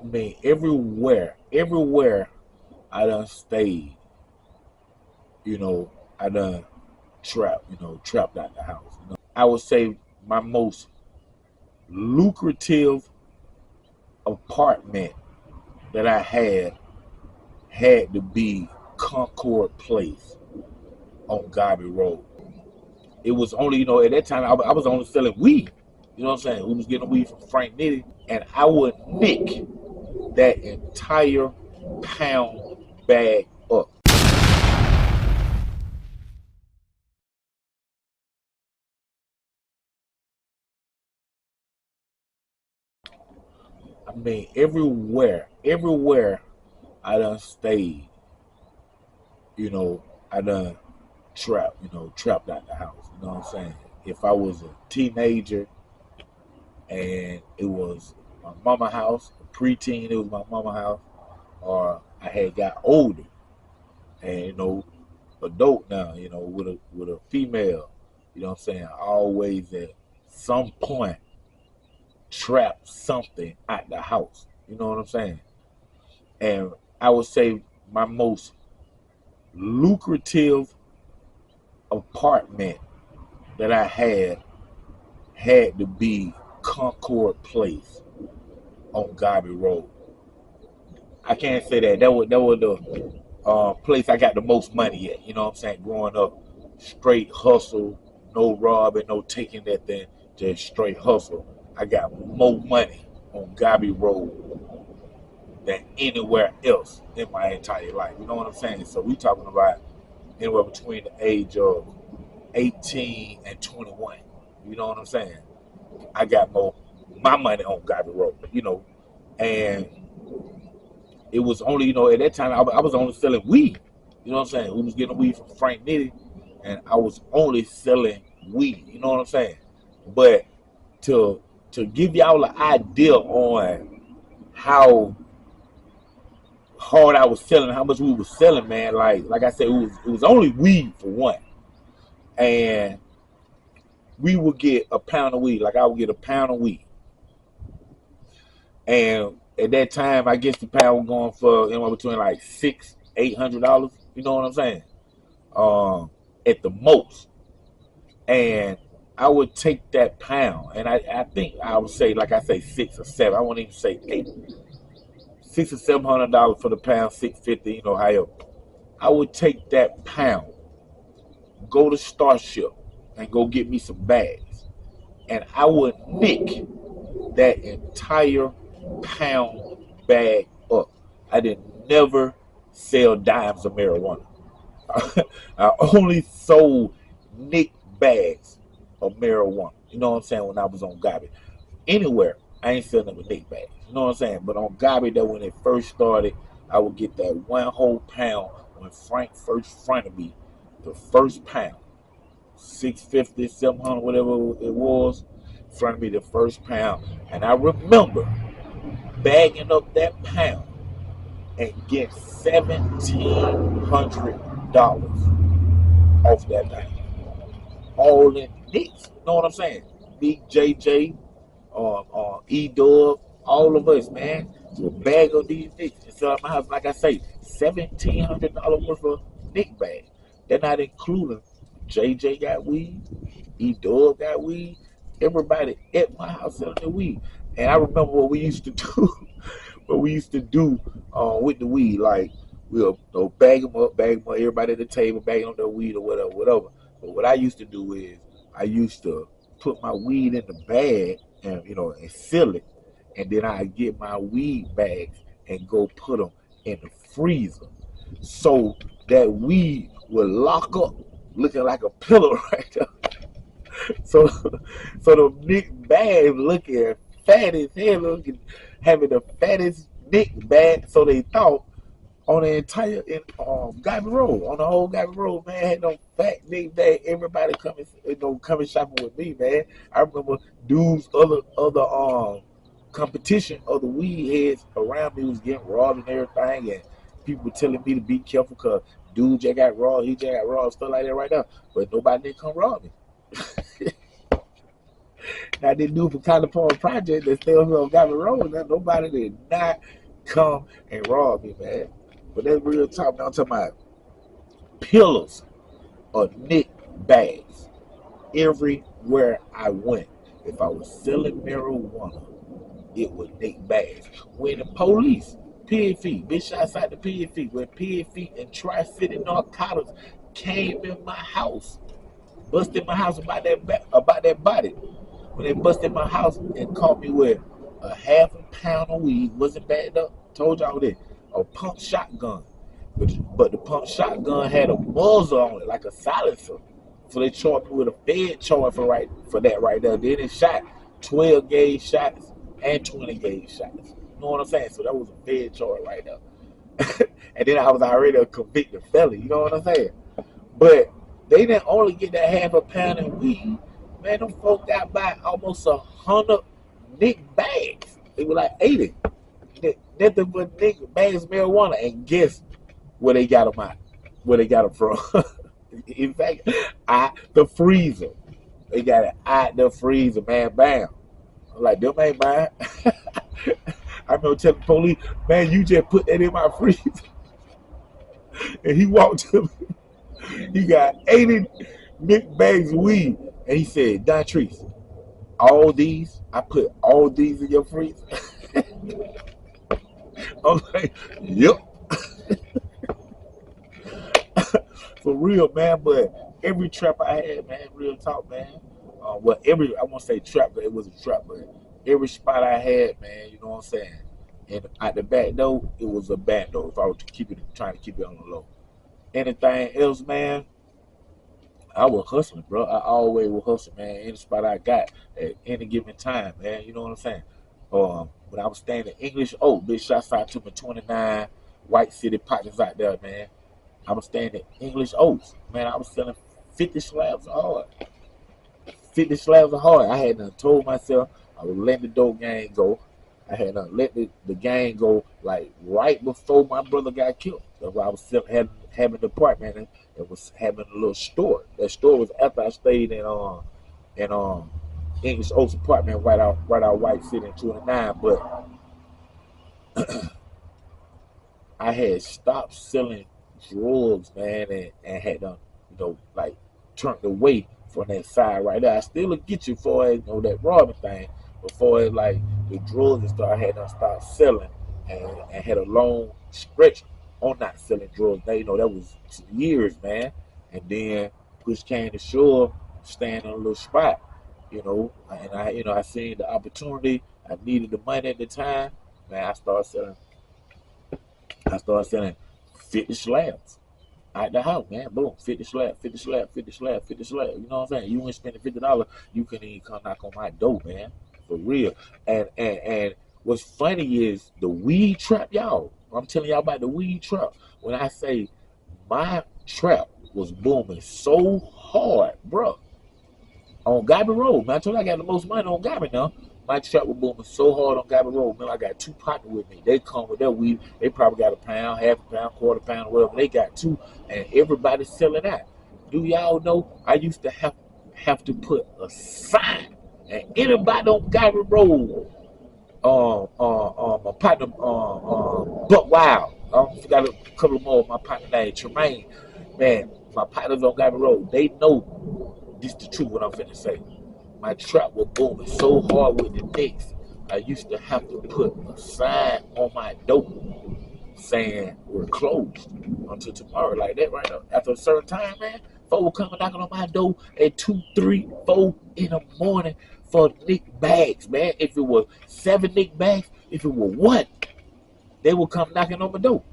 mean, everywhere I done stayed, you know, I done trapped out the house. I would say my most lucrative apartment that I had to be Concord Place on Gabby Road. It was only, at that time I was only selling weed. You know what I'm saying? We was getting weed from Frank Nitty, and I would nick that entire pound bag up. I mean, everywhere I done stayed, I done trapped out the house. You know what I'm saying? If I was a teenager and it was my mama house, a preteen, it was my mama house, or I had got older and adult now, with a female, you know what I'm saying? I always at some point trap something at the house. You know what I'm saying? And I would say my most lucrative apartment that I had to be Concord Place on Gabby Road. I can't say that. That was the place I got the most money at. You know what I'm saying? Growing up, straight hustle, no robbing, no taking that thing, just straight hustle. I got more money on Gabby Road than anywhere else in my entire life. You know what I'm saying? So we talking about anywhere between the age of 18 and 21. You know what I'm saying? I got more my money on Gabby Road, and it was only, at that time I was only selling weed. You know what I'm saying? We was getting weed from Frank Nitty, and I was only selling weed. You know what I'm saying? But to give y'all an idea on how hard I was selling, how much we was selling, man. Like I said, it was only weed for one, and we would get a pound of weed. Like I would get a pound of weed, and at that time, I guess the pound was going for anywhere between like $600-800. You know what I'm saying? At the most, and I would take that pound, and I think I would say, like I say, 6 or 7. I won't even say 8. $600 or $700 for the pound, 650. However, I would take that pound, go to Starship, and go get me some bags, and I would nick that entire pound bag up. I didn't never sell dimes of marijuana. I only sold nick bags of marijuana. You know what I'm saying? When I was on Gabby. Anywhere, I ain't selling them with nick bags. You know what I'm saying? But on Gabby, that when it first started, I would get that one whole pound when Frank first fronted me. The first pound, 650, 700, whatever it was, fronted me the first pound. And I remember bagging up that pound and get $1,700 off that pound. All in nicks. You know what I'm saying? Big JJ, E Dub, all of us, man. To bag of these nicks inside my house. Like I say, $1,700 worth of nick bags. They're not including JJ got weed, E Dub got weed. Everybody at my house selling their weed. And I remember what we used to do. What we used to do with the weed, like we'll bag them up, everybody at the table, bagging on their weed or whatever. But what I used to do is I used to put my weed in the bag and seal it, and then I get my weed bags and go put them in the freezer, so that weed will lock up, looking like a pillow right there. So, the Nick bag looking fat as hell, looking having the fattest Nick bag. So they thought on the entire Gabby Road, on the whole Gabby Road, man, had no fat Nick bag. Everybody coming shopping with me, man. I remember dudes, other competition, other weed heads around me was getting robbed and everything, and people were telling me to be careful because dude just got robbed, he just got robbed, stuff like that right now. But nobody did come rob me. Now they do for California Project that still on Gabby Road. Now nobody did not come and rob me, man. But that's real talk. Now I'm talking about pillars of nick bags everywhere I went. If I was selling marijuana, it was nick bags. When the police, PFE, bitch outside the PFE, when PFE and Tri-City Narcotics came in my house, busted my house about that body. When they busted my house and caught me with a half a pound of weed, wasn't bagged up, told y'all this, a pump shotgun. But the pump shotgun had a muzzle on it, like a silencer. So they charged me with a Fed charge for that right there. Then they shot 12 gauge shots and 20 gauge shots. You know what I'm saying? So that was a Fed charge right there. And then I was already a convicted felon. You know what I'm saying? But they didn't only get that half a pound of weed. Man, them folk got by almost 100 nick bags. They were like 80. Nothing but nick bags of marijuana. And guess where they got them at? Where they got them from? In fact, the freezer. They got it out the freezer, man. Bam. I'm like, them ain't mine. I remember telling the police, man, you just put that in my freezer. And he walked to me. He got 80 nick bags of weed. And he said, Don Treese, all these, I put all these in your freezer. I'm like, yep. For real, man. But every trap I had, man, real talk, man. I won't say trap, but it was a trap. But every spot I had, man, you know what I'm saying? And at the back door, it was a bando. If I was trying to keep it on the low. Anything else, man, I was hustling, bro. I always was hustling, man. Any spot I got at any given time, man. You know what I'm saying? When I was staying in English Oak, big shots out to my 29 White City partners out there, man. I was staying in English Oaks, man. I was selling 50 slabs of hard. 50 slabs of hard. I had told myself I would let the dope gang go. I had let the gang go like right before my brother got killed. That's why I was having an apartment and was having a little store. That store was after I stayed in English Oaks apartment right out White City in 29. But I had stopped selling drugs, man, and had like turned away from that side right there. I still would get you for it, that robbing thing. Before it like the drugs and stuff, I had to start selling and had a long stretch on not selling drugs. Now, that was years, man. And then push came to shove, staying on a little spot, and I seen the opportunity. I needed the money at the time, man. I started selling 50 slabs out the house, man. Boom, 50 slab, 50 slab, 50 slab, 50 slab. You know what I'm saying? You ain't spending $50, you couldn't even come knock on my door, man. For real. And what's funny is the weed trap, y'all. I'm telling y'all about the weed trap. When I say my trap was booming so hard, bro. On Gabby Road, man. I told you I got the most money on Gabby now. My trap was booming so hard on Gabby Road, man. I got 2 partners with me. They come with their weed. They probably got a pound, half a pound, quarter pound, whatever. They got 2, and everybody's selling out. Do y'all know I used to have to put a sign, and anybody on Gabby Road, my partner, Buck Wild. I forgot a couple more of my partner named Tremaine. Man, my partners on Gabby Road, they know this the truth what I'm finna say. My trap was booming so hard with the Knicks, I used to have to put a sign on my door saying we're closed until tomorrow, like that right now. After a certain time, man, folks were coming knocking on my door at 2, 3, 4 in the morning for nick bags, man. If it was 7 nick bags, if it was 1, they would come knocking on my door.